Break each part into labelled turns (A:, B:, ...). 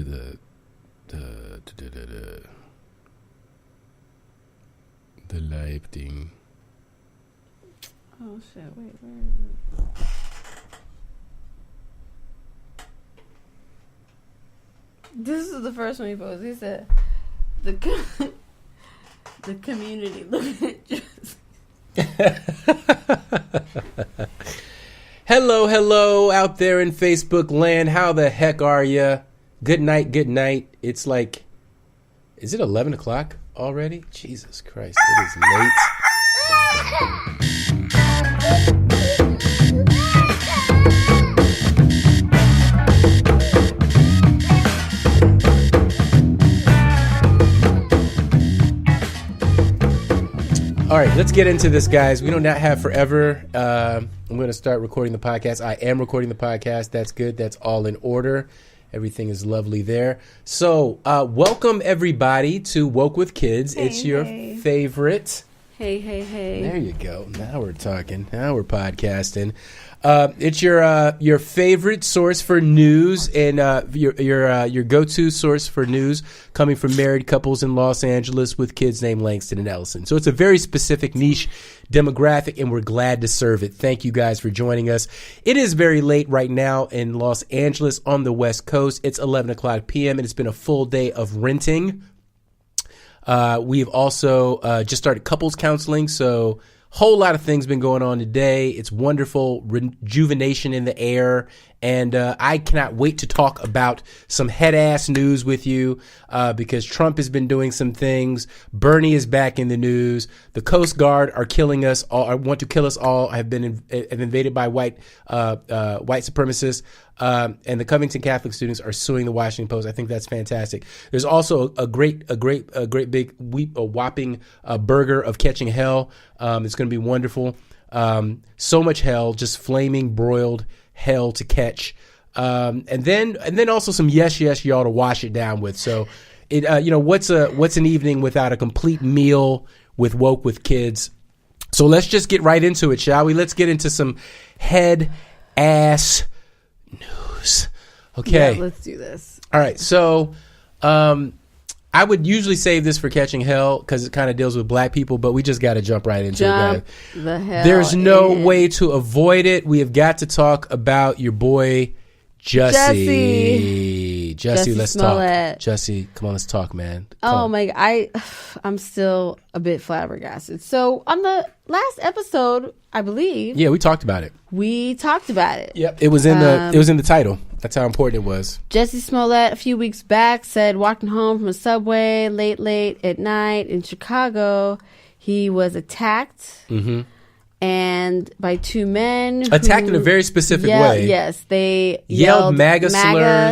A: do the live thing.
B: Oh shit! Wait, where is it? This is the first one he posted. He said, "The community looking at just."
A: Hello out there in Facebook land. How the heck are ya? Good night. It's like, is it 11 o'clock already? Jesus Christ, it is late. All right, let's get into this, guys. We do not have forever. I'm going to start recording the podcast. I am recording the podcast. That's good. That's all in order. Everything is lovely there. So, welcome everybody to Woke with Kids. It's your favorite.
B: Hey.
A: There you go. Now we're talking. Now we're podcasting. It's your favorite source for news and your go-to source for news coming from married couples in Los Angeles with kids named Langston and Ellison. So it's a very specific niche demographic, and we're glad to serve it. Thank you guys for joining us. It is very late right now in Los Angeles on the West Coast. It's 11 o'clock p.m. and it's been a full day of renting. We've also just started couples counseling, so whole lot of things been going on today. It's wonderful, rejuvenation in the air, and I cannot wait to talk about some head-ass news with you because Trump has been doing some things. Bernie is back in the news. The Coast Guard are killing us all. Want to kill us all. Have been invaded by white supremacists. And the Covington Catholic students are suing the Washington Post. I think that's fantastic. There's also a great big whopping burger of catching hell. It's going to be wonderful. So much hell, just flaming broiled hell to catch. And then also some yes y'all to wash it down with. So what's an evening without a complete meal with Woke with Kids? So let's just get right into it, shall we? Let's get into some head ass news. Okay.
B: Yeah, let's do this.
A: All right. So, I would usually save this for catching hell because it kind of deals with black people, but we just got to jump right into it, guys.
B: The hell
A: There's no way to avoid it. We have got to talk about your boy, Jussie, let's
B: Smollett.
A: talk. Jussie, come on, let's talk, man.
B: Oh my God, I'm still a bit flabbergasted. So on the last episode, I believe.
A: Yeah, we talked about it.
B: Yep,
A: it was in the title. That's how important it was.
B: Jussie Smollett a few weeks back said walking home from a subway late at night in Chicago, he was attacked. Mm-hmm. And by two men
A: attacked in a very specific way.
B: Yes, they
A: yelled MAGA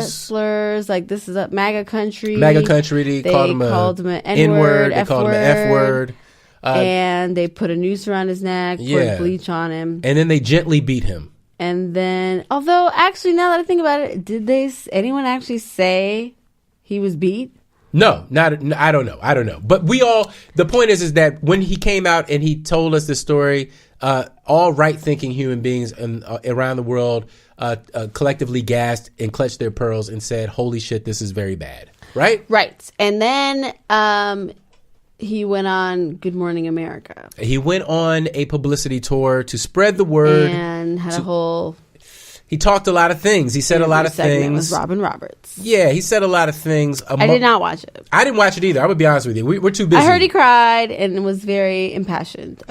B: slurs, like this is a MAGA country.
A: They called him an N-word. They called him an F-word.
B: And they put a noose around his neck, poured bleach on him.
A: And then they gently beat him.
B: And then, although actually now that I think about it, did anyone actually say he was beat?
A: No, I don't know. But the point is that when he came out and he told us this story, all right-thinking human beings around the world collectively gasped and clutched their pearls and said, holy shit, this is very bad. Right?
B: Right. And then he went on Good Morning America.
A: He went on a publicity tour to spread the word.
B: And had a whole...
A: He talked a lot of things. He said a lot of things.
B: With Robin Roberts.
A: Yeah, he said a lot of things.
B: I did not watch it.
A: I didn't watch it either. I'm going to be honest with you. We're too busy.
B: I heard he cried and was very impassioned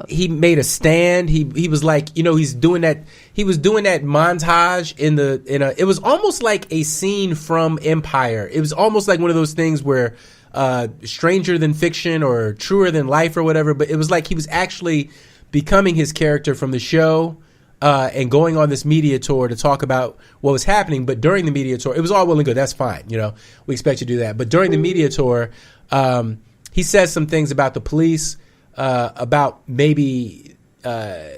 A: He made a stand. He was like, he's doing that. He was doing that montage it was almost like a scene from Empire. It was almost like one of those things where stranger than fiction or truer than life or whatever. But it was like he was actually becoming his character from the show. And going on this media tour to talk about what was happening. But during the media tour, it was all well and good. That's fine. We expect you to do that. But during the media tour, he says some things about the police, about maybe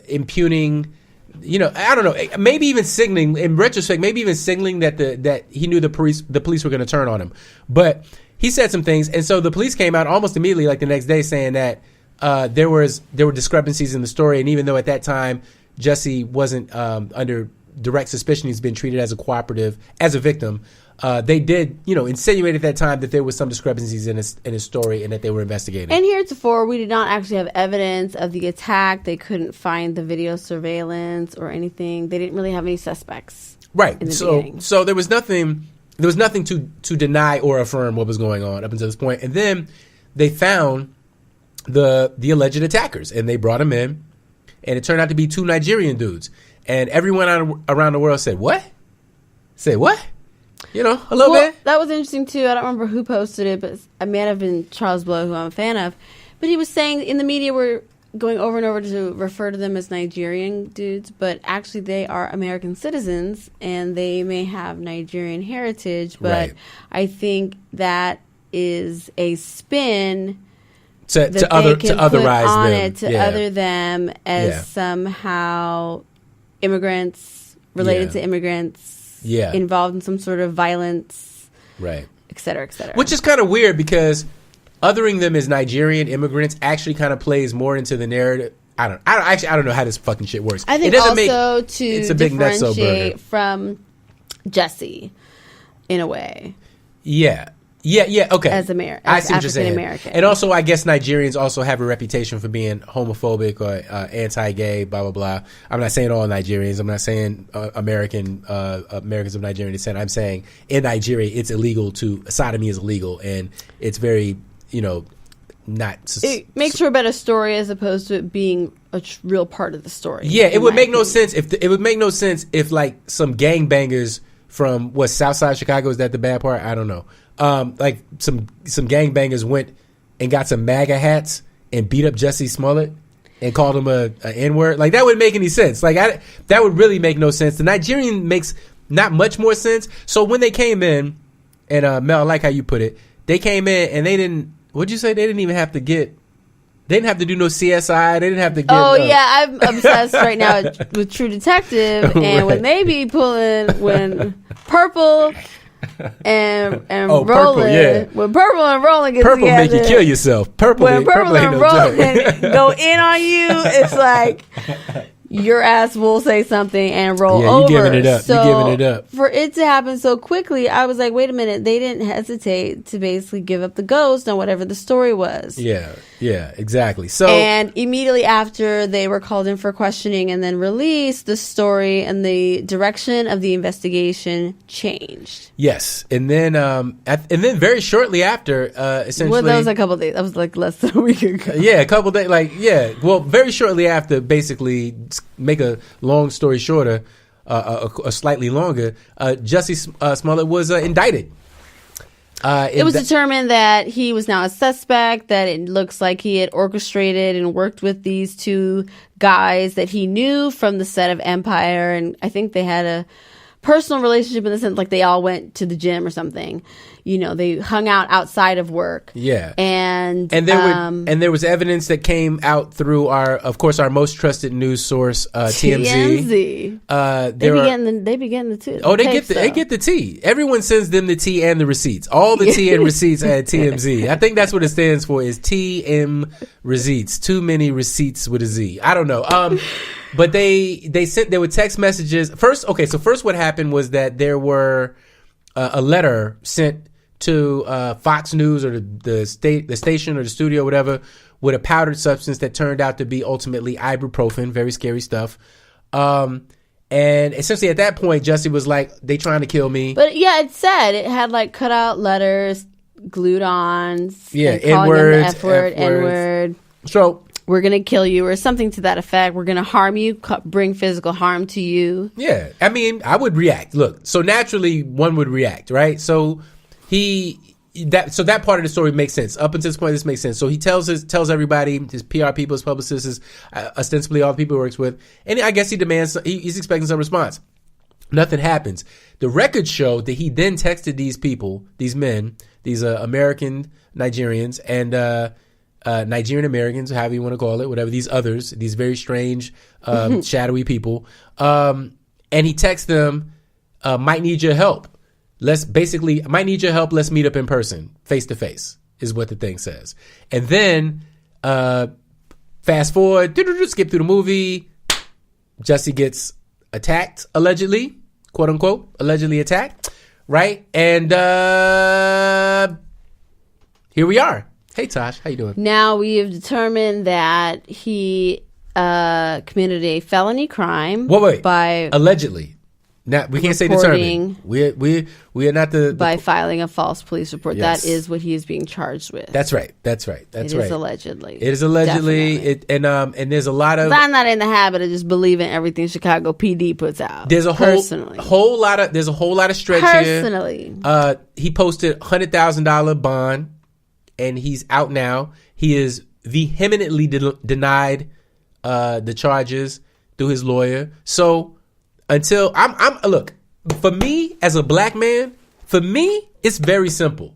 A: impugning, I don't know, maybe even signaling, in retrospect, that he knew the police were going to turn on him. But he said some things. And so the police came out almost immediately, like the next day, saying that there were discrepancies in the story. And even though at that time, Jussie wasn't under direct suspicion, he's been treated as a cooperative, as a victim. they did, insinuate at that time that there was some discrepancies in his story and that they were investigating.
B: And heretofore, we did not actually have evidence of the attack. They couldn't find the video surveillance or anything. They didn't really have any suspects.
A: Right.
B: In the beginning.
A: So there was nothing to deny or affirm what was going on up until this point. And then they found the alleged attackers, and they brought them in, and it turned out to be two Nigerian dudes. And everyone around the world said, "What? Say what?" A little bit.
B: That was interesting too. I don't remember who posted it, but it may have been Charles Blow, who I'm a fan of. But he was saying in the media we're going over and over to refer to them as Nigerian dudes, but actually they are American citizens and they may have Nigerian heritage. But
A: Right.
B: I think that is a spin
A: to otherize them.
B: other them as
A: Yeah.
B: somehow immigrants related
A: Yeah.
B: to immigrants,
A: Yeah.
B: involved in some sort of violence,
A: Right.
B: et cetera, et cetera.
A: Which is kind of weird because othering them as Nigerian immigrants actually kind of plays more into the narrative. I don't know how this fucking shit works.
B: I think
A: it doesn't
B: also
A: make,
B: to
A: it's a big nutso burger.
B: differentiate from Jussie in a way.
A: Yeah. Okay.
B: As
A: I see what you're saying.
B: African-American.
A: And also, I guess Nigerians also have a reputation for being homophobic or anti-gay, blah blah blah. I'm not saying all Nigerians. I'm not saying Americans of Nigerian descent. I'm saying in Nigeria, it's illegal sodomy is illegal, and it's very not.
B: It makes for a better story as opposed to it being a real part of the story.
A: Yeah, it would make no sense if like some gangbangers from Southside Chicago, is that the bad part? I don't know. Like some gangbangers went and got some MAGA hats and beat up Jussie Smollett and called him a N-word. Like that wouldn't make any sense. Like that would really make no sense. The Nigerian makes not much more sense. So when they came in, and Mel, I like how you put it, they came in and they didn't. What'd you say? They didn't even have to get. They didn't have to do no CSI. They didn't have to get.
B: Oh yeah, I'm obsessed right now with True Detective, and when they be pulling Purple and
A: Purple,
B: Roland,
A: yeah.
B: when Purple and Roland get
A: Purple
B: together,
A: make you kill yourself. Purple
B: when Purple
A: ain't
B: and
A: no joke.
B: Roland go in on you, it's like your ass will say something and roll
A: Yeah,
B: over.
A: you giving it up.
B: So
A: you giving it up.
B: for it to happen so quickly, I was like, wait a minute. They didn't hesitate to basically give up the ghost on whatever the story was.
A: Yeah, exactly. So
B: And immediately after they were called in for questioning and then released, the story and the direction of the investigation changed.
A: yes, and then very shortly after, essentially,
B: Well, that was a couple of days. That was like less than a week ago.
A: yeah, a couple days, well, very shortly after, basically, make a long story shorter, a slightly longer, Jussie Smollett was indicted.
B: It was determined that he was now a suspect, that it looks like he had orchestrated and worked with these two guys that he knew from the set of Empire. And I think they had a personal relationship in the sense like they all went to the gym or something. They hung out outside of work.
A: Yeah.
B: And
A: there was evidence that came out through our most trusted news source, TMZ.
B: They be getting the tea.
A: Oh, they get the tea. Everyone sends them the tea and the receipts. All the tea and receipts at TMZ. I think that's what it stands for, is TM receipts. Too many receipts with a Z. I don't know. But there were text messages. First what happened was that there were a letter sent to Fox News or the station or the studio, whatever, with a powdered substance that turned out to be ultimately ibuprofen. Very scary stuff. And essentially at that point, Jussie was like, "They trying to kill me."
B: But yeah, it had like cut out letters glued on.
A: Yeah,
B: N-words,
A: F-word.
B: N-word.
A: So
B: we're going to kill you or something to that effect. We're going to harm you, bring physical harm to you.
A: Yeah. I mean, I would react. Look, so naturally one would react, right? So that part of the story makes sense. Up until this point, this makes sense. So he tells everybody, his PR people, his publicists, ostensibly all the people he works with, and I guess he's expecting some response. Nothing happens. The records show that he then texted these people, these men, these American Nigerians, and Nigerian Americans, however you want to call it, whatever, these others, these very strange, shadowy people. And he texts them, might need your help. Let's meet up in person, face to face, is what the thing says. And then, fast forward, skip through the movie. Jussie gets attacked, allegedly, quote unquote, allegedly attacked. right? And here we are. Hey, Tosh, how you doing?
B: Now we have determined that he committed a felony crime.
A: Wait.
B: By
A: allegedly. Now we can't say determined. We are not
B: by filing a false police report.
A: Yes.
B: That is what he is being charged with.
A: That's right. It
B: is allegedly.
A: It is allegedly. And there's a lot of.
B: I'm not in the habit of just believing everything Chicago PD puts out. There's a
A: whole lot of stretch
B: personally.
A: Here. He posted $100,000 bond, and he's out now. He is vehemently denied the charges through his lawyer. So. Until I'm look, for me as a black man, it's very simple.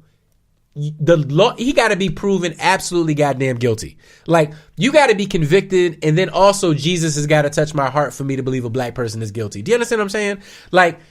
A: The law, he got to be proven absolutely goddamn guilty. Like, you got to be convicted, and then also Jesus has got to touch my heart for me to believe a black person is guilty. Do you understand what I'm saying? Like,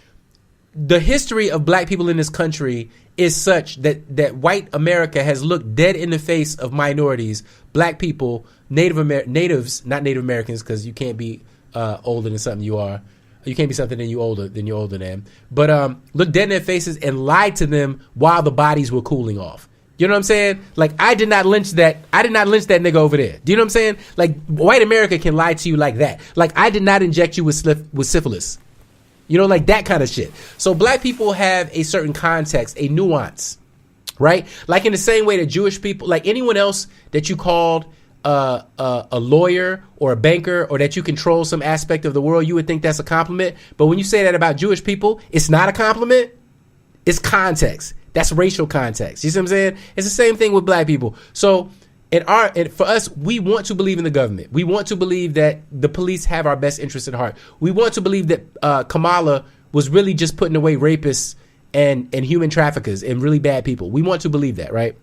A: the history of black people in this country is such that white America has looked dead in the face of minorities, black people, natives, not Native Americans, because you can't be older than something you are. You can't be something you're older than. But look dead in their faces and lied to them while the bodies were cooling off. You know what I'm saying? Like, I did not lynch that nigga over there. Do you know what I'm saying? Like, white America can lie to you like that. Like, I did not inject you with syphilis. You know, like that kind of shit. So black people have a certain context, a nuance, right? Like, in the same way that Jewish people, like anyone else that you called a lawyer or a banker, or that you control some aspect of the world, you would think that's a compliment. But when you say that about Jewish people, it's not a compliment. It's context. That's racial context. You see what I'm saying? It's the same thing with black people. So for us, we want to believe in the government. We want to believe that the police have our best interests at heart. We want to believe that Kamala was really just putting away rapists and human traffickers and really bad people. We want to believe that, right?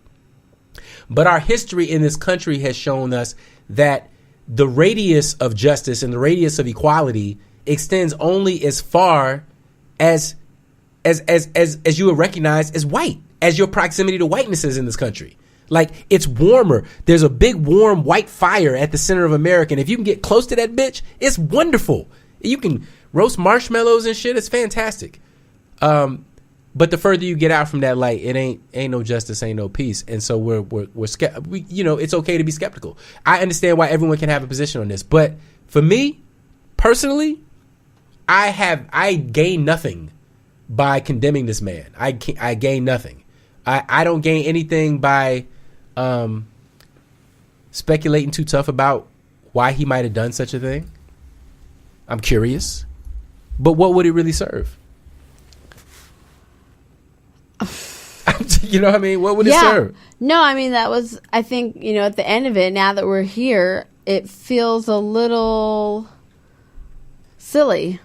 A: But our history in this country has shown us that the radius of justice and the radius of equality extends only as far as you are recognized as white, as your proximity to whiteness is in this country. Like, it's warmer. There's a big warm white fire at the center of America, and if you can get close to that bitch, it's wonderful. You can roast marshmallows and shit. It's fantastic. But the further you get out from that light, it ain't no justice, ain't no peace. And so we it's okay to be skeptical. I understand why everyone can have a position on this, but for me personally, I gain nothing by condemning this man. I gain nothing. I don't gain anything by speculating too tough about why he might have done such a thing. I'm curious, but what would it really serve? You know what I mean? What would it serve?
B: No, I mean, that was, I think, at the end of it, now that we're here, it feels a little silly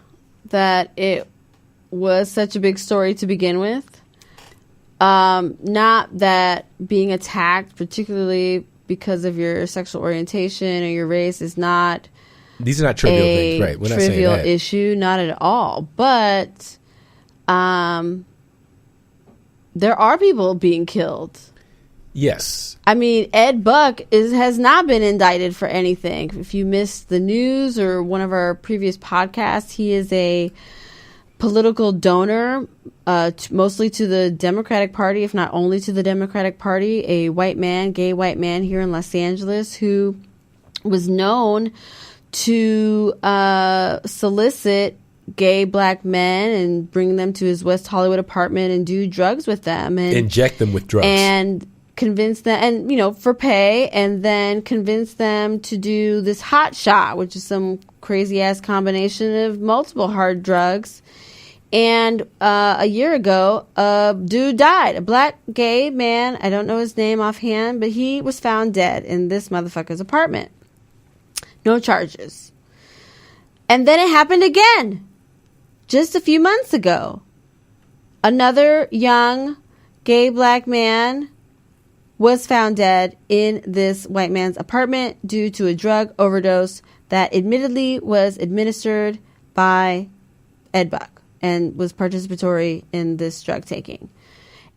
B: that it was such a big story to begin with. Not that being attacked, particularly because of your sexual orientation or your race, is not
A: these are not trivial things, right? We're
B: trivial
A: not saying that.
B: Issue, not at all. But there are people being killed.
A: Yes.
B: I mean, Ed Buck has not been indicted for anything. If you missed the news or one of our previous podcasts, he is a political donor, mostly to the Democratic Party, if not only to the Democratic Party, a gay white man here in Los Angeles who was known to solicit gay black men and bring them to his West Hollywood apartment and do drugs with them and
A: inject them with drugs
B: and convince them, and for pay, and then convince them to do this hot shot, which is some crazy ass combination of multiple hard drugs. And a year ago, a dude died, a black gay man. I don't know his name offhand, but he was found dead in this motherfucker's apartment. No charges. And then it happened again. Just a few months ago, another young gay black man was found dead in this white man's apartment due to a drug overdose that admittedly was administered by Ed Buck and was participatory in this drug taking.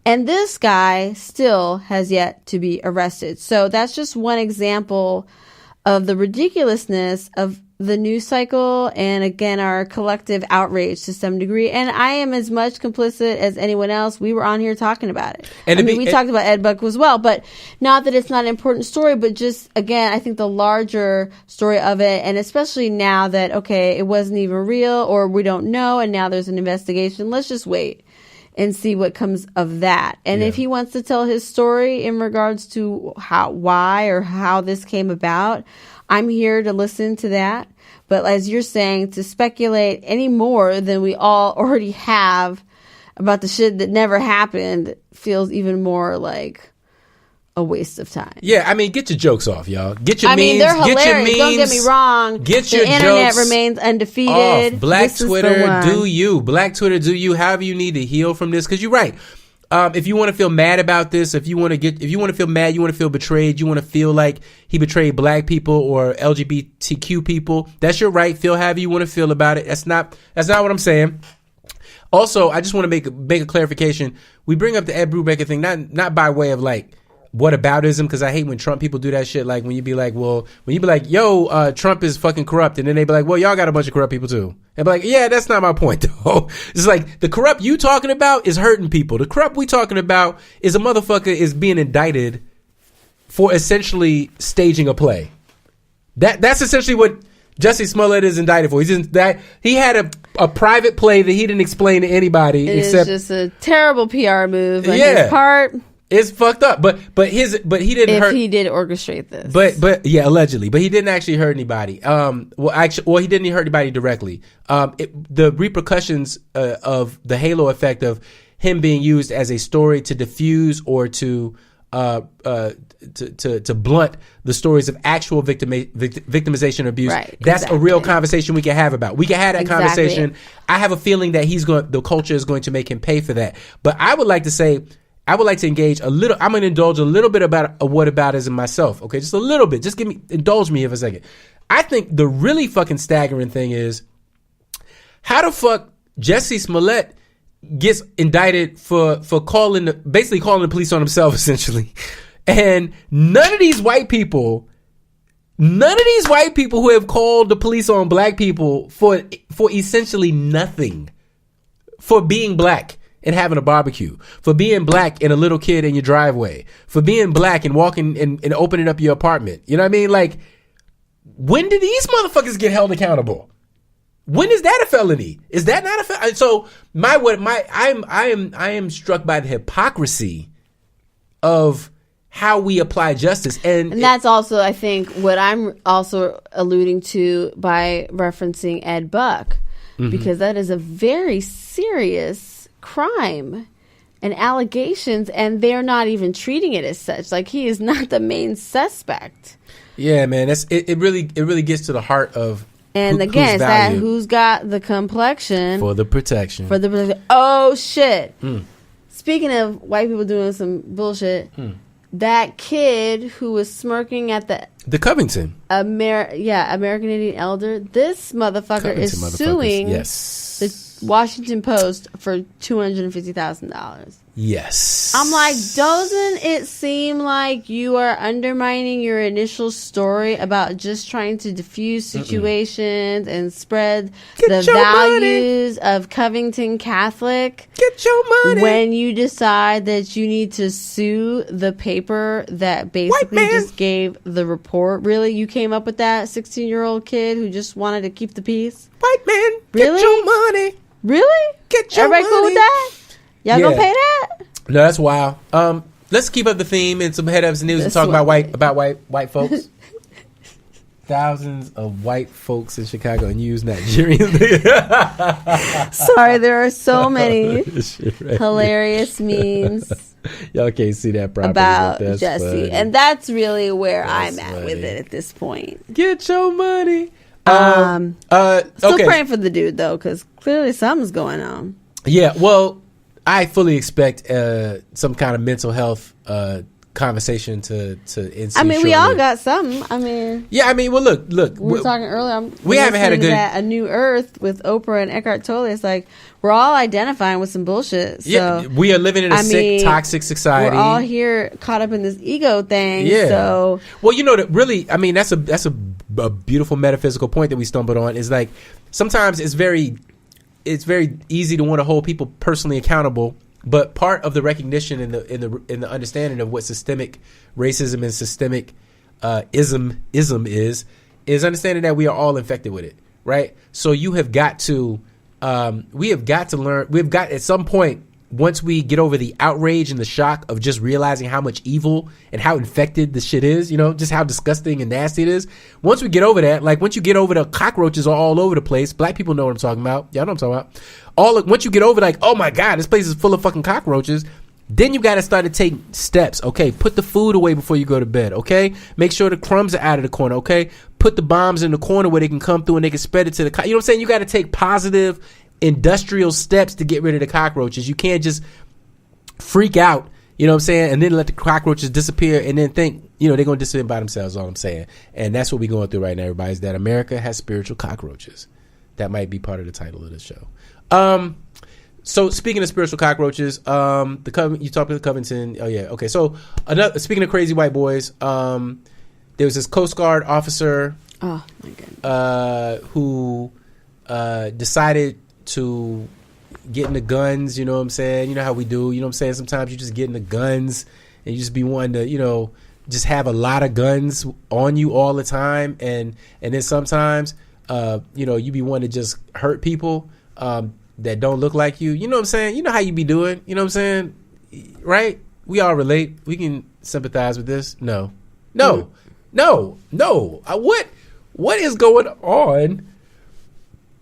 B: And this guy still has yet to be arrested. So that's just one example of the ridiculousness of the news cycle and, again, our collective outrage to some degree. And I am as much complicit as anyone else. We were on here talking about it. And we talked about Ed Buck as well, but not that it's not an important story, but just, again, I think the larger story of it, and especially now that, okay, it wasn't even real or we don't know, and now there's an investigation. Let's just wait and see what comes of that. And if he wants to tell his story in regards to why or how this came about, I'm here to listen to that. But as you're saying, to speculate any more than we all already have about the shit that never happened feels even more like a waste of time.
A: Yeah, I mean, get your jokes off, y'all. Get your memes.
B: They're hilarious.
A: Get your memes.
B: Don't get me wrong.
A: Get your
B: the internet
A: jokes
B: remains undefeated.
A: Off. Black Twitter, do you. Black Twitter, do you. However you need to heal from this. Because you're right. If you want to feel mad about this, if you want to feel mad, you want to feel betrayed, you want to feel like he betrayed black people or LGBTQ people, that's your right. Feel however you want to feel about it. That's not what I'm saying. Also, I just want to make a clarification. We bring up the Ed Brubaker thing, not by way of like whataboutism, because I hate when Trump people do that shit. Like when you be like, yo, Trump is fucking corrupt, and then they be like, well, y'all got a bunch of corrupt people too. And be like, yeah, that's not my point though. It's like the corrupt you talking about is hurting people. The corrupt we talking about is a motherfucker is being indicted for essentially staging a play. That's essentially what Jussie Smollett is indicted for. He had a private play that he didn't explain to anybody.
B: It's just a terrible PR move on his part.
A: It's fucked up, but he didn't hurt.
B: If he did orchestrate this,
A: but yeah, allegedly, but he didn't actually hurt anybody. He didn't hurt anybody directly. The repercussions of the halo effect of him being used as a story to diffuse or to blunt the stories of actual victimization and abuse. Right, that's exactly a real conversation we can have about. We can have that conversation. I have a feeling that the culture is going to make him pay for that. But I would like to engage a little. I'm going to indulge a little bit about a whataboutism myself. Okay, just a little bit. Just indulge me for a second. I think the really fucking staggering thing is how the fuck Jussie Smollett gets indicted for basically calling the police on himself essentially, and none of these white people who have called the police on black people for essentially nothing, for being black and having a barbecue, for being black and a little kid in your driveway, for being black and walking and opening up your apartment. You know what I mean? Like, when did these motherfuckers get held accountable? When is that a felony? Is that not a felony? So I am struck by the hypocrisy of how we apply justice, and
B: that's also, I think, what I'm also alluding to by referencing Ed Buck, because that is a very serious crime and allegations, and they're not even treating it as such. Like, he is not the main suspect.
A: Yeah, man, it really gets to the heart of.
B: And again, it's that who's got the complexion
A: for the protection.
B: Oh shit! Speaking of white people doing some bullshit, that kid who was smirking at the
A: Covington,
B: American Indian elder. This motherfucker
A: Covington
B: is suing
A: the
B: Washington Post for $250,000.
A: Yes.
B: I'm like, doesn't it seem like you are undermining your initial story about just trying to diffuse situations and spread the values of Covington Catholic?
A: Get your money.
B: When you decide that you need to sue the paper that basically just gave the report. Really? You came up with that 16-year-old kid who just wanted to keep the peace?
A: White man,
B: really?
A: Get your money.
B: Really?
A: Get your
B: Everybody
A: money.
B: Cool with that? Y'all gonna pay that?
A: No, that's wild. Let's keep up the theme and some Headazz news and talk about white folks. Thousands of white folks in Chicago and use Nigerians.
B: Sorry, there are so many hilarious memes.
A: Y'all can't see that properly
B: about Jussie, and that's really where I'm at with it at this point.
A: Get your money.
B: Still praying for the dude though, because clearly something's going on.
A: Yeah, well, I fully expect some kind of mental health conversation to end.
B: I mean, we all got something. I mean,
A: yeah. I mean, well, look.
B: We were talking earlier.
A: We haven't had
B: a New Earth with Oprah and Eckhart Tolle. It's like we're all identifying with some bullshit. So,
A: yeah, we are living in a sick, toxic society.
B: We're all here caught up in this ego thing.
A: Yeah.
B: So,
A: well, really, I mean, that's a beautiful metaphysical point that we stumbled on. Is like sometimes it's very easy to want to hold people personally accountable. But part of the recognition in the understanding of what systemic racism and systemic ism is understanding that we are all infected with it, right? So we have got to learn. We've got at some point, once we get over the outrage and the shock of just realizing how much evil and how infected the shit is, just how disgusting and nasty it is. Once we get over that, like once you get over the cockroaches are all over the place, black people know what I'm talking about. Y'all know what I'm talking about. Once you get over like, oh my God, this place is full of fucking cockroaches, then you got to start to take steps. Okay, put the food away before you go to bed. Okay, make sure the crumbs are out of the corner. Okay, put the bombs in the corner where they can come through and they can spread it to the. You know what I'm saying? You got to take positive industrial steps to get rid of the cockroaches. You can't just freak out. You know what I'm saying? And then let the cockroaches disappear and then think, they're going to disappear by themselves. All I'm saying, and that's what we're going through right now. Everybody, is that America has spiritual cockroaches. That might be part of the title of the show. So speaking of spiritual cockroaches, you talked about the Covington. Oh yeah, okay. So speaking of crazy white boys, there was this Coast Guard officer.
B: Oh my goodness.
A: Who decided to get into guns. You know what I'm saying? You know how we do. You know what I'm saying? Sometimes you just get into guns and you just be wanting to, just have a lot of guns on you all the time, and then sometimes, you be wanting to just hurt people. That don't look like you. You know what I'm saying? You know how you be doing. You know what I'm saying? Right? We all relate. We can sympathize with this. No. What is going on?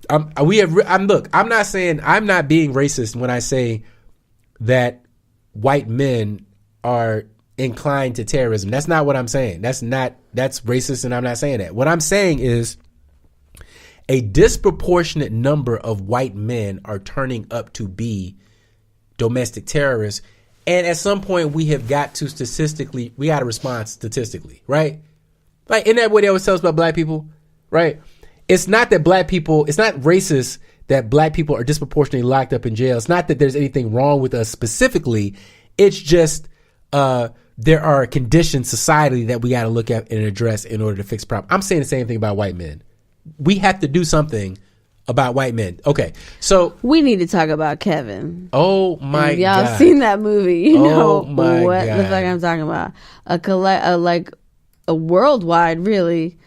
A: Look, I'm not saying, I'm not being racist when I say that white men are inclined to terrorism. That's not what I'm saying. That's racist, and I'm not saying that. What I'm saying is, a disproportionate number of white men are turning up to be domestic terrorists. And at some point we have got to respond statistically, right? Like, isn't that what they always tell us about black people, right? It's not that it's not racist that black people are disproportionately locked up in jail. It's not that there's anything wrong with us specifically. It's just, there are conditions societally that we got to look at and address in order to fix problems. I'm saying the same thing about white men. We have to do something about white men. Okay, so
B: we need to talk about Kevin.
A: Oh my God!
B: Y'all seen that movie? You know what
A: God.
B: the fuck I'm talking about? A worldwide, really,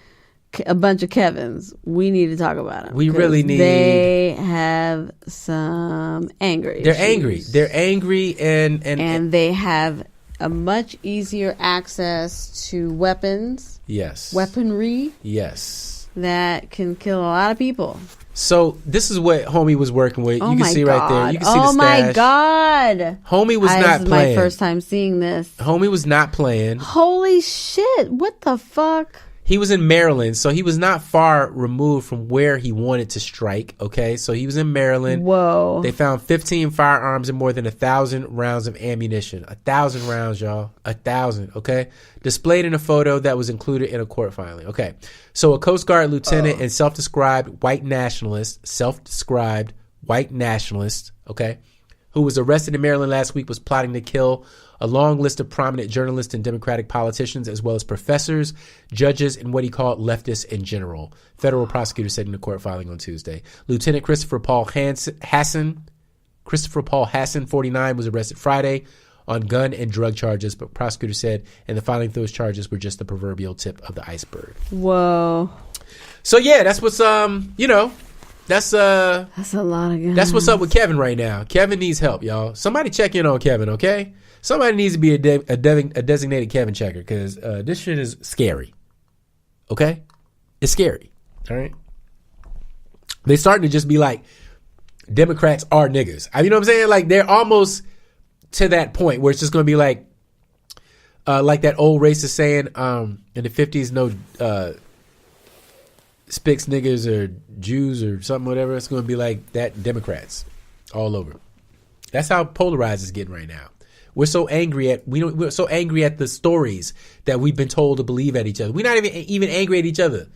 B: a bunch of Kevins. We need to talk about them.
A: We really need.
B: They have some anger issues.
A: They're angry, and
B: they have a much easier access to weapons.
A: Yes.
B: Weaponry.
A: Yes.
B: That can kill a lot of people.
A: So this is what homie was working with.
B: Oh,
A: you can see
B: God.
A: right there. You can see the stash.
B: Oh my God.
A: Homie was not
B: This is
A: playing.
B: my first time seeing this.
A: Homie was not playing.
B: Holy shit. What the fuck?
A: He was in Maryland, so he was not far removed from where he wanted to strike. Okay, so he was in Maryland.
B: Whoa.
A: They found 15 firearms and more than 1,000 rounds of ammunition. 1,000 rounds, y'all. 1,000, okay? Displayed in a photo that was included in a court filing. Okay, so a Coast Guard lieutenant and self-described white nationalist, okay, who was arrested in Maryland last week was plotting to kill a long list of prominent journalists and Democratic politicians, as well as professors, judges, and what he called leftists in general. Federal prosecutors said in the court filing on Tuesday. Lieutenant Christopher Paul Hassan, 49, was arrested Friday on gun and drug charges, but prosecutors said in the filing those charges were just the proverbial tip of the iceberg.
B: Whoa.
A: So yeah, that's what's that's a
B: lot of guns.
A: That's what's up with Kevin right now. Kevin needs help, y'all. Somebody check in on Kevin, okay? Somebody needs to be a designated Kevin checker, because this shit is scary. Okay? It's scary. All right? They're starting to just be like, Democrats are niggas. You know what I'm saying? Like, they're almost to that point where it's just going to be like that old racist saying in the 50s, no Spics, niggas, or Jews, or something, whatever. It's going to be like that, Democrats all over. That's how polarized it's getting right now. We're so angry at we're so angry at the stories that we've been told to believe at each other. We're not even angry at each other.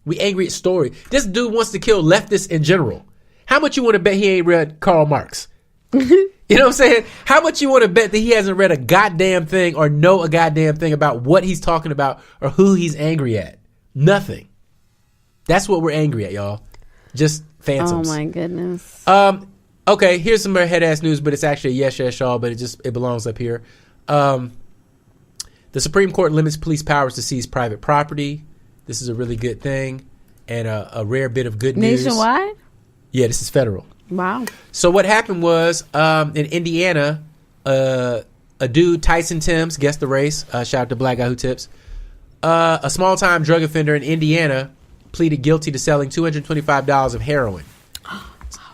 A: We angry at story. This dude wants to kill leftists in general. How much you want to bet he ain't read Karl Marx? You know what I'm saying? How much you want to bet that he hasn't read a goddamn thing or know a goddamn thing about what he's talking about or who he's angry at? Nothing. That's what we're angry at, y'all. Just phantoms.
B: Oh my goodness.
A: Okay, here's some more head-ass news, but it's actually a yes, y'all, but it belongs up here. The Supreme Court limits police powers to seize private property. This is a really good thing and a rare bit of good news.
B: Nationwide?
A: Yeah, this is federal.
B: Wow.
A: So what happened was in Indiana, a dude, Tyson Timms, guessed the race. Shout out to Black Guy Who Tips. A small-time drug offender in Indiana pleaded guilty to selling $225 of heroin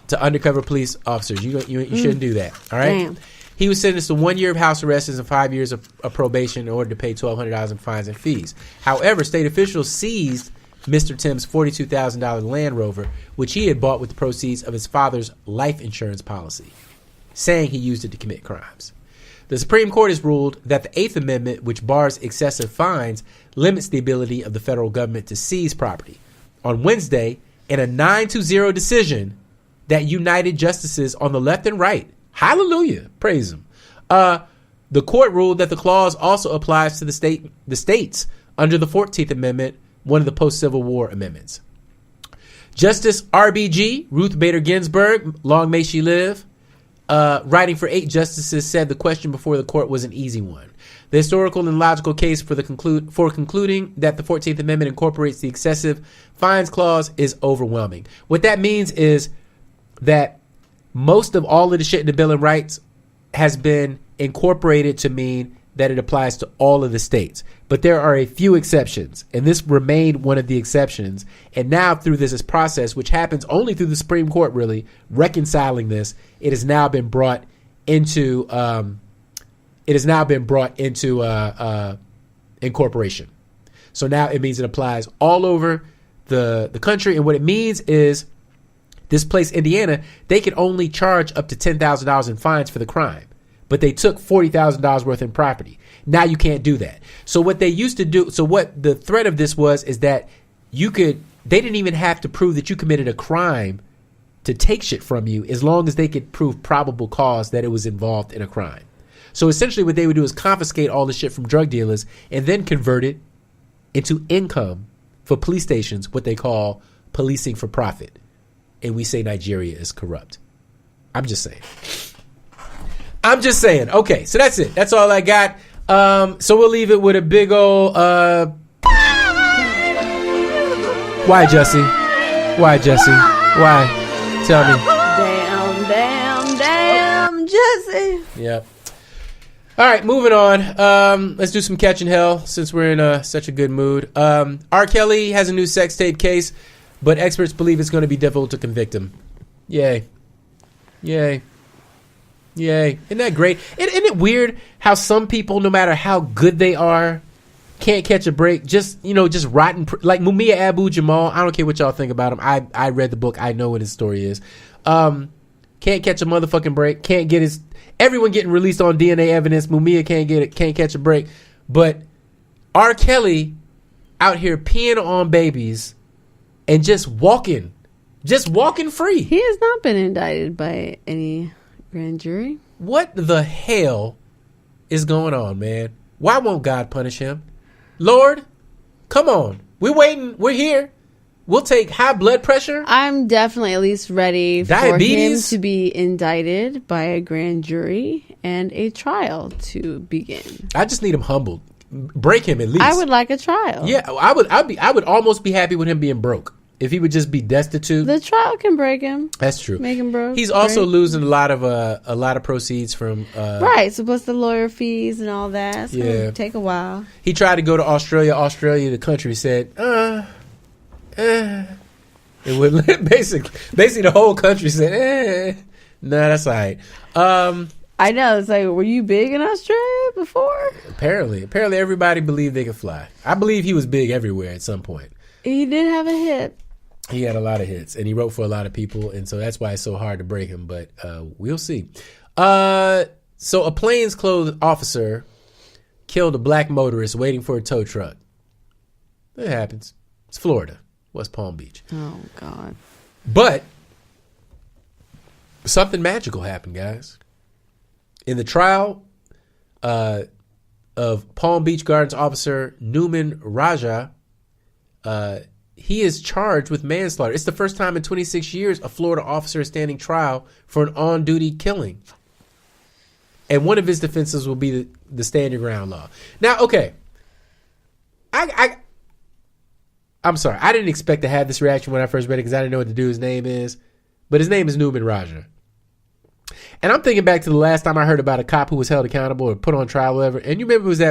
A: to undercover police officers. You shouldn't do that. All right.
B: Damn.
A: He was sentenced to 1 year of house arrest and 5 years of probation in order to pay $1,200 in fines and fees. However, state officials seized Mr. Tim's $42,000 Land Rover, which he had bought with the proceeds of his father's life insurance policy, saying he used it to commit crimes. The Supreme Court has ruled that the Eighth Amendment, which bars excessive fines, limits the ability of the federal government to seize property. On Wednesday, in a 9-0 decision that united justices on the left and right, hallelujah, praise him, the court ruled that the clause also applies to the states under the 14th Amendment, one of the post-Civil War amendments. Justice RBG, Ruth Bader Ginsburg, long may she live, writing for 8 justices, said the question before the court was an easy one. The historical and logical case for concluding that the 14th Amendment incorporates the excessive fines clause is overwhelming. What that means is that most of all of the shit in the Bill of Rights has been incorporated to mean that it applies to all of the states. But there are a few exceptions, and this remained one of the exceptions. And now through this process, which happens only through the Supreme Court, really, reconciling this, it has now been brought into incorporation. So now it means it applies all over the country. And what it means is this place, Indiana, they could only charge up to $10,000 in fines for the crime. But they took $40,000 worth in property. Now you can't do that. So what they used to do, so what the threat of this was, is that they didn't even have to prove that you committed a crime to take shit from you, as long as they could prove probable cause that it was involved in a crime. So essentially what they would do is confiscate all the shit from drug dealers and then convert it into income for police stations, what they call policing for profit. And we say Nigeria is corrupt. I'm just saying. Okay, so that's it. That's all I got. So we'll leave it with a big old why, Jussie? Why, Jussie? Why? Tell me.
B: Damn, Jussie.
A: Yep. All right, moving on. Let's do some catching hell since we're in such a good mood. R. Kelly has a new sex tape case, but experts believe it's going to be difficult to convict him. Yay. Isn't that great? Isn't it weird how some people, no matter how good they are, can't catch a break? Just rotten. Like Mumia Abu-Jamal. I don't care what y'all think about him. I read the book. I know what his story is. Can't catch a motherfucking break. Can't get everyone getting released on DNA evidence. Mumia can't catch a break. But R. Kelly out here peeing on babies and just walking free.
B: He has not been indicted by any grand jury.
A: What the hell is going on, man? Why won't God punish him? Lord, come on. We're waiting. We're here. We'll take high blood pressure.
B: I'm definitely at least ready
A: Diabetes.
B: for him to be indicted by a grand jury and a trial to begin.
A: I just need him humbled. Break him at least.
B: I would like a trial.
A: Yeah, I would almost be happy with him being broke. If he would just be destitute.
B: The trial can break him.
A: That's true.
B: Make him broke.
A: He's also losing a lot of proceeds from
B: right. So what's the lawyer fees and all that? It's gonna take a while.
A: He tried to go to Australia. Australia, the country, said, it would basically the whole country said, nah, that's all right.
B: I know. It's like, were you big in Australia before?
A: Apparently everybody believed they could fly. I believe he was big everywhere at some point.
B: He did have a hit.
A: He had a lot of hits, and he wrote for a lot of people, and so that's why it's so hard to break him, but we'll see. So a plainclothes officer killed a black motorist waiting for a tow truck. It happens. It's Florida, West Palm Beach.
B: Oh, God.
A: But something magical happened, guys. In the trial of Palm Beach Gardens officer Newman Raja, he is charged with manslaughter. It's the first time in 26 years a Florida officer is standing trial for an on-duty killing. And one of his defenses will be the stand your ground law. Now, okay. I'm sorry. I didn't expect to have this reaction when I first read it because I didn't know what the dude's name is. But his name is Newman Raja. And I'm thinking back to the last time I heard about a cop who was held accountable or put on trial or whatever. And you remember it was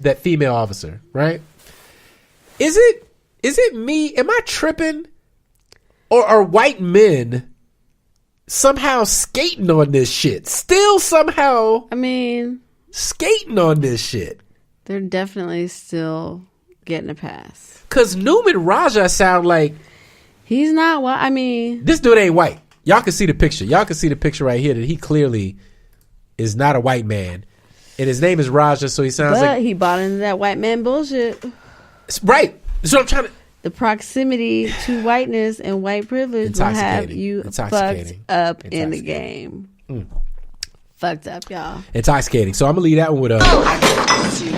A: that female officer, right? Is it me? Am I tripping? Or are white men somehow skating on this shit? Still somehow skating on this shit.
B: They're definitely still getting a pass.
A: Because Newman Raja sound like...
B: He's not white.
A: This dude ain't white. Y'all can see the picture. Y'all can see the picture right here that he clearly is not a white man. And his name is Raja, so he sounds like...
B: But he bought into that white man bullshit.
A: Right. That's what I'm trying to...
B: The proximity to whiteness and white privilege will have you fucked up in the game. Fucked up, y'all.
A: Intoxicating. So I'm going to leave that one with a...
C: I promise you,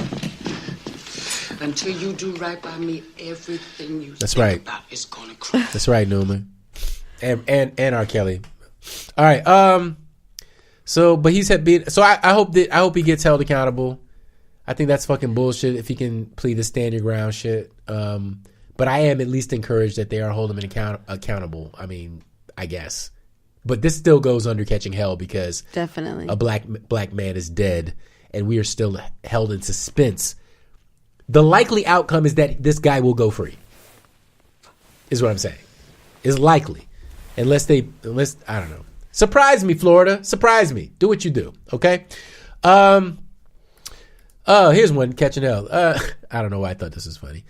C: until you do right by me, everything you think about is going to crash.
A: That's right, Newman. And R. Kelly. All right. So, but he's been... So I hope he gets held accountable. I think that's fucking bullshit if he can plead the stand your ground shit. But I am at least encouraged that they are holding him accountable. I guess. But this still goes under catching hell because
B: definitely
A: a black man is dead and we are still held in suspense. The likely outcome is that this guy will go free. Is what I'm saying. Is likely. Unless I don't know. Surprise me, Florida. Surprise me. Do what you do. Okay? Here's one catching hell. I don't know why I thought this was funny.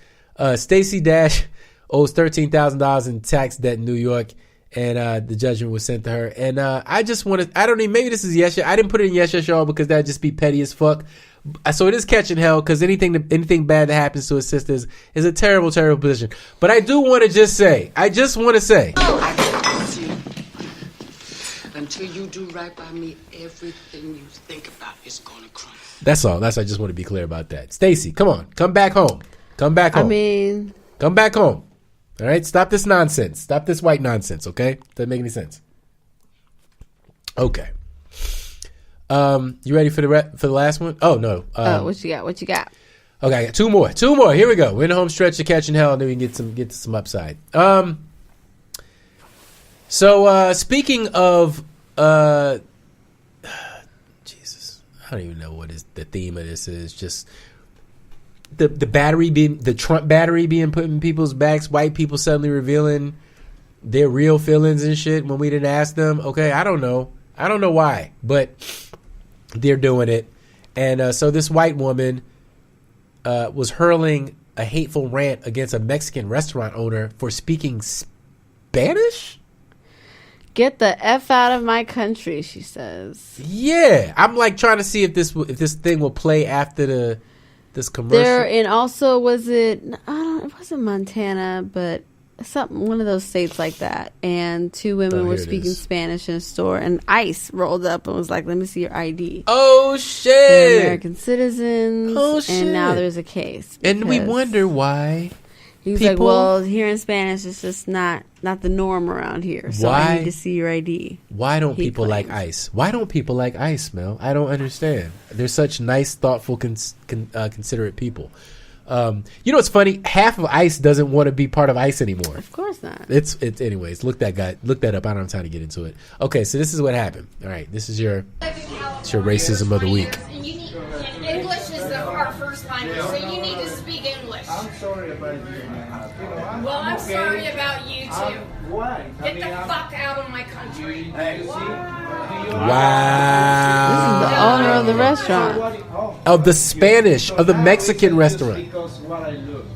A: Stacey Dash owes $13,000 in tax debt in New York, and the judgment was sent to her. And I just want to, I don't even, maybe this is yes, I didn't put it in yes, y'all because that'd just be petty as fuck. So it is catching hell because anything bad that happens to a sister is a terrible, terrible position. But I do want to just say, I promise
C: you, until you do right by me, everything you think about is going to crash.
A: That's all. I just want to be clear about that. Stacey, come on. Come back home. Come back home. Come back home. All right? Stop this nonsense. Stop this white nonsense, okay? Doesn't make any sense. Okay. You ready for the last one? Oh, no.
B: What you got?
A: Okay, I got two more. Here we go. We're in the home stretch of catching hell, and then we can get to some upside. So, speaking of... Jesus. I don't even know what the theme of this is. Just... The Trump battery being put in people's backs, white people suddenly revealing their real feelings and shit when we didn't ask them. Okay, I don't know why, but they're doing it. And so this white woman was hurling a hateful rant against a Mexican restaurant owner for speaking Spanish?
B: Get the F out of my country, she says.
A: Yeah, I'm like trying to see if this thing will play after this commercial.
B: And also it wasn't Montana, but one of those states like that. And two women were speaking Spanish in a store, and ICE rolled up and was like, "Let me see your ID."
A: Oh shit!
B: They're American citizens.
A: Oh shit!
B: And now there's a case.
A: And we wonder why.
B: He's like, well, here in Spanish, it's just not the norm around here. So I need to see your ID.
A: Why don't people like ICE? Why don't people like ICE, Mel? I don't understand. They're such nice, thoughtful, considerate people. You know what's funny? Half of ICE doesn't want to be part of ICE anymore.
B: Of course not.
A: It's anyways. Look that up. I don't have time to get into it. Okay, so this is what happened. All right, this is your racism of the week.
D: English is our first language, so you need to speak English.
E: I'm sorry about you, man.
D: Well, I'm sorry about you too.
E: Why?
D: Get the fuck out of my country.
E: Hey, see?
A: Wow.
B: This is the owner of the restaurant.
A: Of the Mexican restaurant.
E: Because what I look.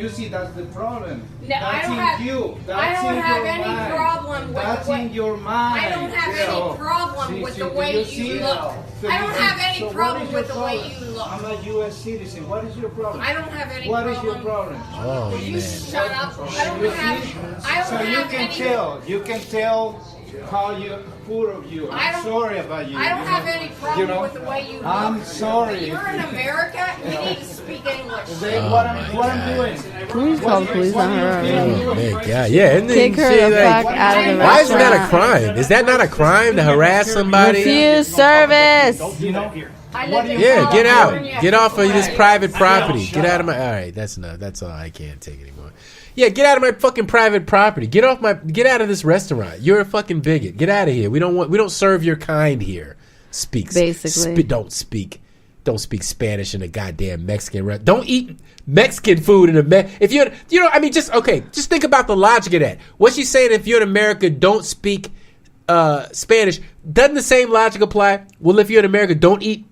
E: you see, that's the problem.
D: No,
E: That's
D: I don't
E: in
D: have,
E: you. That's
D: I don't
E: in
D: have
E: your
D: any
E: mind.
D: problem with
E: That's
D: what,
E: in your mind.
D: I don't have any problem with the way you look. I don't have any problem with the way you look.
E: I'm a U.S. citizen. What is your problem?
D: I don't have any
E: What
D: problem.
E: is your problem?
A: Oh,
D: Will you
A: man.
D: shut up? I don't have
E: So you can
D: any.
E: tell. You can tell how you poor of you.
D: I
E: I'm
D: don't-
E: sorry about you.
D: I don't have any problem
E: You know,
D: with the way you look.
E: I'm sorry.
D: You're in America. You need to speak English.
E: What I'm doing.
B: Can we just call the police on her?
A: Oh, man, God. Yeah, and then
B: Kick her
A: see,
B: the
A: like,
B: fuck out of the
A: why isn't that a
B: restaurant.
A: crime? Is that not a crime to harass somebody?
B: Refuse service.
E: You know,
D: I live in
A: Yeah, get
D: California.
A: out. Get off of this private property. Get out of my. All right, that's enough. That's all. I can't take anymore. Yeah, get out of my fucking private property. Get out of this restaurant. You're a fucking bigot. Get out of here. We don't serve your kind here.
B: Basically.
A: Don't speak Spanish in a goddamn Mexican restaurant. Don't eat Mexican food in a if you're just think about the logic of that. What she's saying, if you're in America, don't speak Spanish. Doesn't the same logic apply? Well, if you're in America, don't eat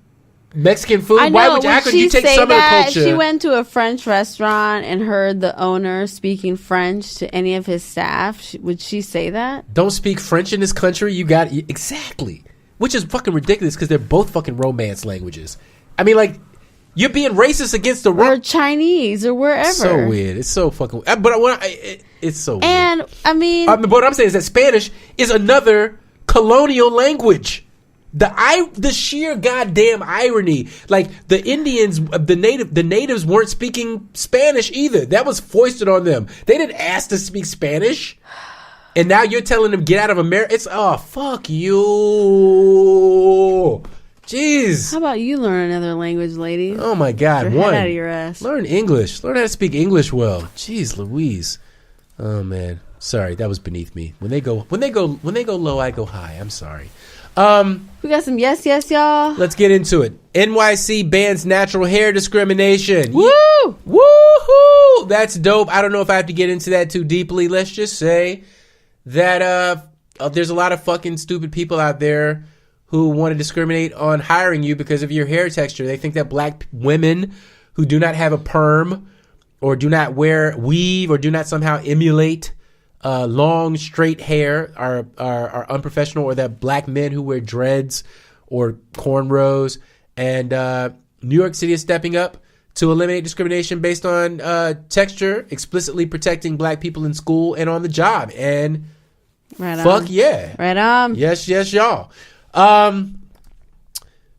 A: Mexican food.
B: I know.
A: Why would you? How could you take some of the culture?
B: She went to a French restaurant and heard the owner speaking French to any of his staff. Would she say that?
A: Don't speak French in this country. You got exactly, which is fucking ridiculous because they're both fucking Romance languages. I mean, like, you're being racist against the
B: or Chinese or wherever.
A: It's so weird. It's so fucking. But it's so weird.
B: And I mean, How about you learn another language, ladies?
A: Oh my God.
B: Get your head out of your ass.
A: Learn English. Learn how to speak English well. Jeez Louise. Oh man. Sorry, that was beneath me. When they go low, I go high. I'm sorry.
B: We got some yes, y'all.
A: Let's get into it. NYC bans natural hair discrimination.
B: Woo!
A: Woohoo! That's dope. I don't know if I have to get into that too deeply. Let's just say that there's a lot of fucking stupid people out there who want to discriminate on hiring you because of your hair texture. They think that black women who do not have a perm or do not wear weave or do not somehow emulate long straight hair are unprofessional, or that black men who wear dreads or cornrows. And New York City is stepping up to eliminate discrimination based on texture, explicitly protecting black people in school and on the job. And fuck yeah.
B: Right on.
A: Yes, y'all.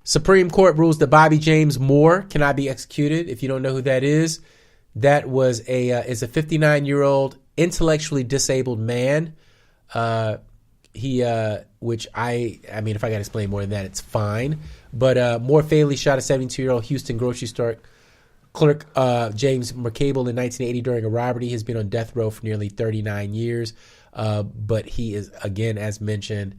A: Supreme Court rules that Bobby James Moore cannot be executed. If you don't know who that is, that was is a 59-year-old intellectually disabled man. Which I mean, if I got to explain more than that, it's fine. But Moore fatally shot a 72-year-old Houston grocery store clerk, James McCable, in 1980 during a robbery. He has been on death row for nearly 39 years. But he is, again, as mentioned,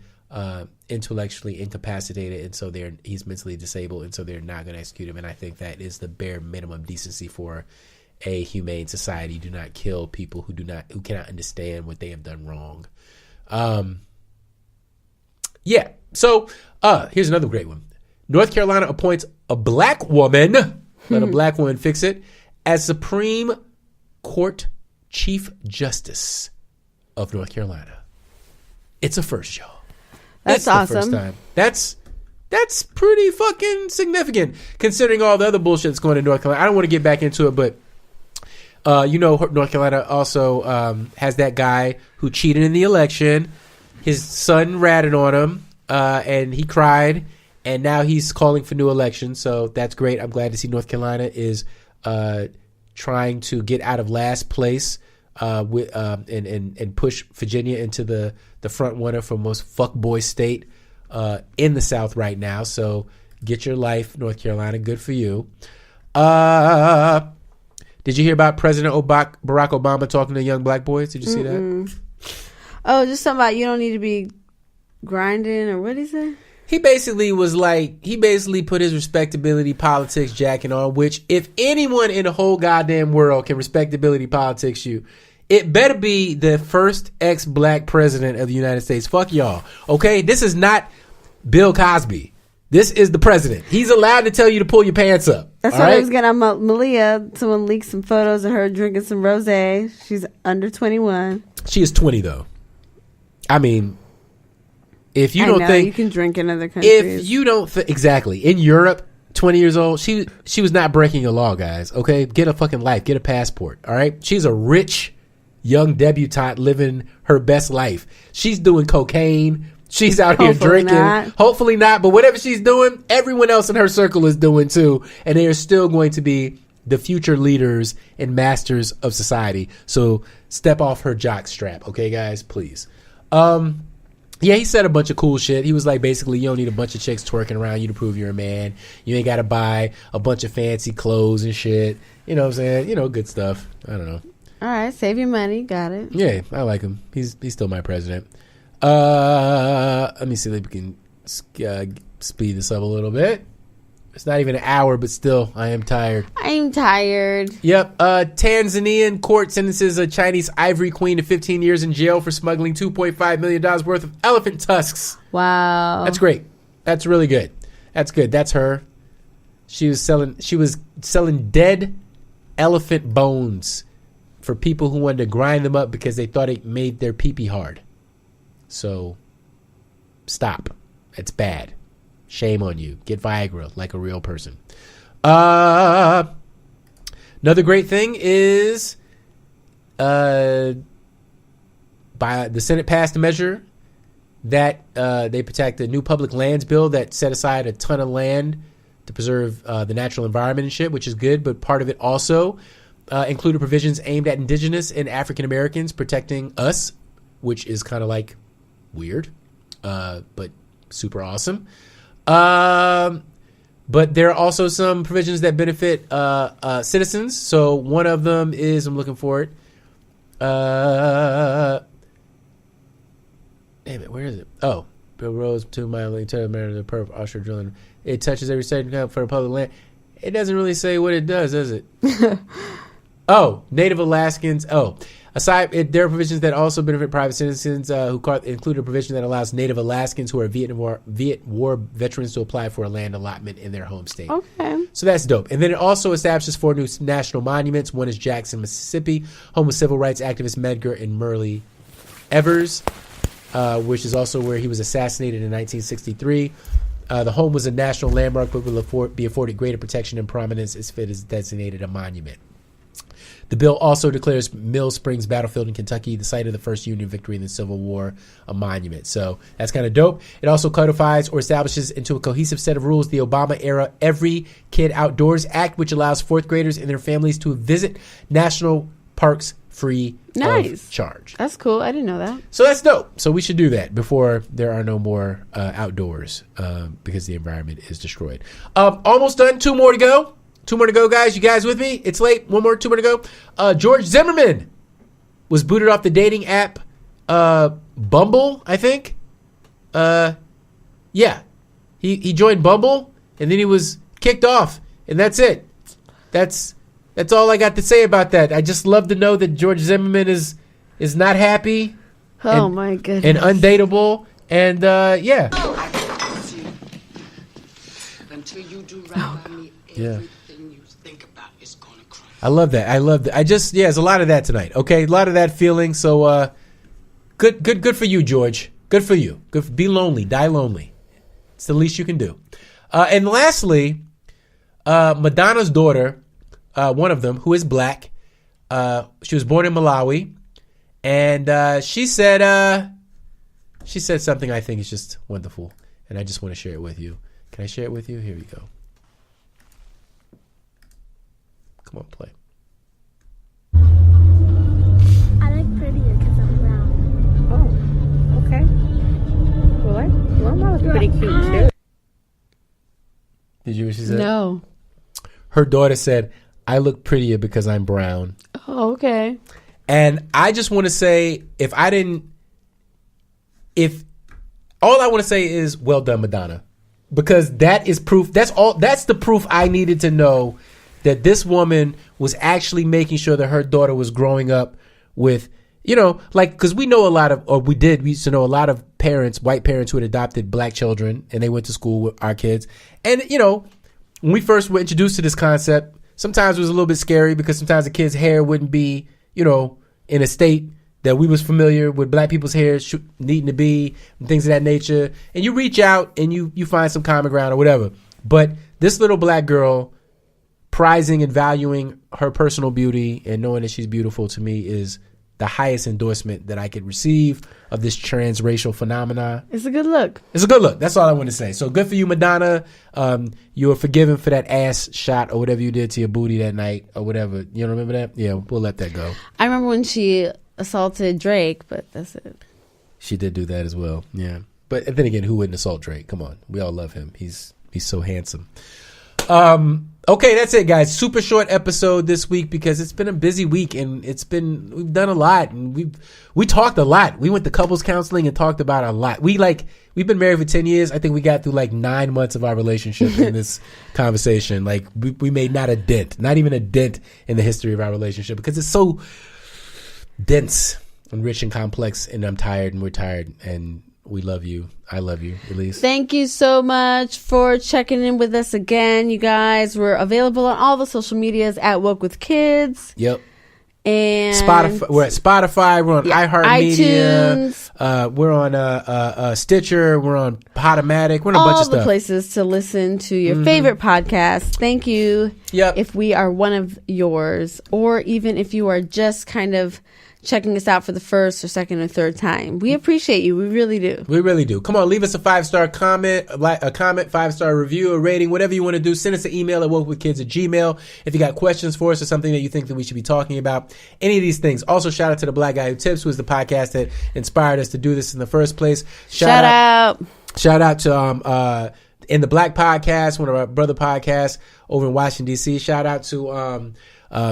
A: intellectually incapacitated, and so he's mentally disabled, and so they're not going to execute him. And I think that is the bare minimum decency for a humane society. Do not kill people who cannot understand what they have done wrong. Yeah. So here's another great one. North Carolina appoints a black woman, let a black woman fix it, as Supreme Court Chief Justice of North Carolina. It's a first, y'all.
B: That's awesome.
A: The first time. That's pretty fucking significant considering all the other bullshit that's going on in North Carolina. I don't want to get back into it, but North Carolina also has that guy who cheated in the election. His son ratted on him, and he cried, and now he's calling for new elections. So that's great. I'm glad to see North Carolina is trying to get out of last place and push Virginia into the front runner for most fuckboy state in the South right now. So get your life, North Carolina. Good for you. Did you hear about President Barack Obama talking to young black boys? Did you see that?
B: Oh, just something about you don't need to be grinding, or what did he say?
A: He basically put his respectability politics jacket on, which if anyone in the whole goddamn world can respectability politics you, it better be the first ex-black president of the United States. Fuck y'all. Okay? This is not Bill Cosby. This is the president. He's allowed to tell you to pull your pants up.
B: That's what I was getting on Malia. Someone leaked some photos of her drinking some rosé. She's under 21.
A: She is 20 though. I mean, if you don't think
B: you can drink in other countries,
A: if you don't exactly in Europe, 20 years old, she was not breaking a law, guys. Okay, get a fucking life, get a passport. All right, she's a rich young debutante living her best life. She's doing cocaine. She's out here drinking. Hopefully not, but whatever she's doing, everyone else in her circle is doing too, and they are still going to be the future leaders and masters of society. So step off her jock strap, okay, guys, please. Yeah, he said a bunch of cool shit. He was like, basically, you don't need a bunch of chicks twerking around you to prove you're a man. You ain't got to buy a bunch of fancy clothes and shit. You know what I'm saying? You know, good stuff. I don't know.
B: All right, save your money. Got it.
A: Yeah, I like him. He's still my president. Let me see if we can speed this up a little bit. It's not even an hour, but still, I am tired.
B: I'm tired.
A: Yep. Tanzanian court sentences a Chinese ivory queen to 15 years in jail for smuggling $2.5 million worth of elephant tusks.
B: Wow.
A: That's great. That's really good. That's good. That's her. She was selling dead elephant bones for people who wanted to grind them up because they thought it made their pee-pee hard. So, stop. It's bad. Shame on you. Get Viagra like a real person. Another great thing is the Senate passed a measure that they protect the new public lands bill that set aside a ton of land to preserve the natural environment and shit, which is good. But part of it also included provisions aimed at indigenous and African Americans protecting us, which is kind of like weird, but super awesome. But there are also some provisions that benefit citizens. So one of them is, I'm looking for it. Damn it, where is it? Oh, Bill Rose, 2 mile link to the perp offshore drilling. It touches every state for the public land. It doesn't really say what it does it? Oh, Native Alaskans. Oh, there are provisions that also benefit private citizens who include a provision that allows Native Alaskans who are Viet War veterans to apply for a land allotment in their home state.
B: Okay.
A: So that's dope. And then it also establishes 4 new national monuments. One is Jackson, Mississippi, home of civil rights activist Medgar and Murray Evers, which is also where he was assassinated in 1963. The home was a national landmark but will be afforded greater protection and prominence if it is designated a monument. The bill also declares Mill Springs Battlefield in Kentucky, the site of the first Union victory in the Civil War, a monument. So that's kind of dope. It also codifies or establishes into a cohesive set of rules the Obama-era Every Kid Outdoors Act, which allows 4th graders and their families to visit national parks free of charge.
B: That's cool. I didn't know that.
A: So that's dope. So we should do that before there are no more outdoors because the environment is destroyed. Almost done. 2 more to go. 2 more to go, guys. You guys with me? It's late. 1 more, 2 more to go. George Zimmerman was booted off the dating app Bumble, I think. Yeah. He joined Bumble, and then he was kicked off, and that's it. That's all I got to say about that. I just love to know that George Zimmerman is not happy.
B: Oh, my goodness.
A: And undateable, and yeah.
C: Until you do right by me, everything you think about is gonna cry.
A: I love that. There's a lot of that tonight. Okay, a lot of that feeling. So, good for you, George. Good for you. Be lonely. Die lonely. It's the least you can do. And lastly, Madonna's daughter, one of them, who is black, she was born in Malawi, and she said something I think is just wonderful, and I just want to share it with you. Can I share it with you? Here we go. Come on, play.
F: I look prettier because I'm brown.
B: Oh, okay. Well, that was pretty cute, too.
A: Did you hear what she said?
B: No.
A: Her daughter said, I look prettier because I'm brown.
B: Oh, okay.
A: And I just want to say, all I want to say is, well done, Madonna. Because that is proof. That's the proof I needed to know that this woman was actually making sure that her daughter was growing up with, because we used to know a lot of parents, white parents who had adopted black children, and they went to school with our kids. And, when we first were introduced to this concept, sometimes it was a little bit scary because sometimes the kid's hair wouldn't be, in a state that we was familiar with black people's hair needing to be, and things of that nature. And you reach out and you find some common ground or whatever. But this little black girl prizing and valuing her personal beauty and knowing that she's beautiful, to me, is the highest endorsement that I could receive of this transracial phenomena.
B: It's a good look.
A: It's a good look. That's all I want to say. So good for you, Madonna. You are forgiven for that ass shot or whatever you did to your booty that night or whatever. You don't remember that? Yeah, we'll let that go.
B: I remember when she assaulted Drake, but that's it.
A: She did do that as well. Yeah. But then again, who wouldn't assault Drake? Come on. We all love him. He's so handsome. Okay, that's it, guys. Super short episode this week because it's been a busy week and we've done a lot and we talked a lot. We went to couples counseling and talked about a lot. We've been married for 10 years. I think we got through 9 months of our relationship in this conversation. We made not even a dent in the history of our relationship because it's so dense and rich and complex, and I'm tired and we're tired, and we love you. I love you, Elise.
B: Thank you so much for checking in with us again, you guys. We're available on all the social medias at Woke with Kids.
A: Yep.
B: And
A: Spotify. We're at Spotify. We're on iHeartMedia. iTunes. We're on Stitcher. We're on Podomatic. We're on a bunch of stuff.
B: All the places to listen to your favorite podcast. Thank you.
A: Yep.
B: If we are one of yours, or even if you are just kind of checking us out for the first or second or third time. We appreciate you. We really do.
A: We really do. Come on, leave us a 5-star comment, a comment, 5-star review, a rating, whatever you want to do. Send us an email at wokewithkids@gmail.com if you got questions for us or something that you think that we should be talking about. Any of these things. Also, shout out to The Black Guy Who Tips, who is the podcast that inspired us to do this in the first place.
B: Shout out.
A: Shout out to In the Black Podcast, one of our brother podcasts over in Washington, D.C. Shout out to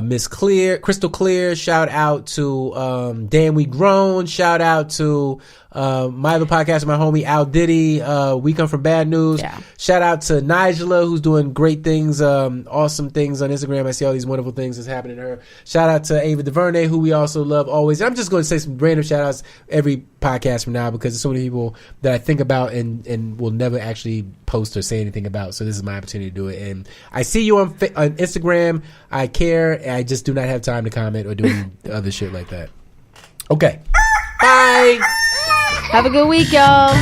A: Miss Crystal Clear. Shout out to Dan We Grown. Shout out to my other podcast, my homie Al Diddy. We Come From Bad News.
B: Yeah.
A: Shout out to Nigella, who's doing great things, awesome things on Instagram. I see all these wonderful things that's happening to her. Shout out to Ava DuVernay, who we also love always. I'm just going to say some random shout outs every podcast from now because there's so many people that I think about and will never actually post or say anything about. So this is my opportunity to do it. And I see you on Instagram. I care. I just do not have time to comment or do any other shit like that. Okay. Bye.
B: Have a good week, y'all.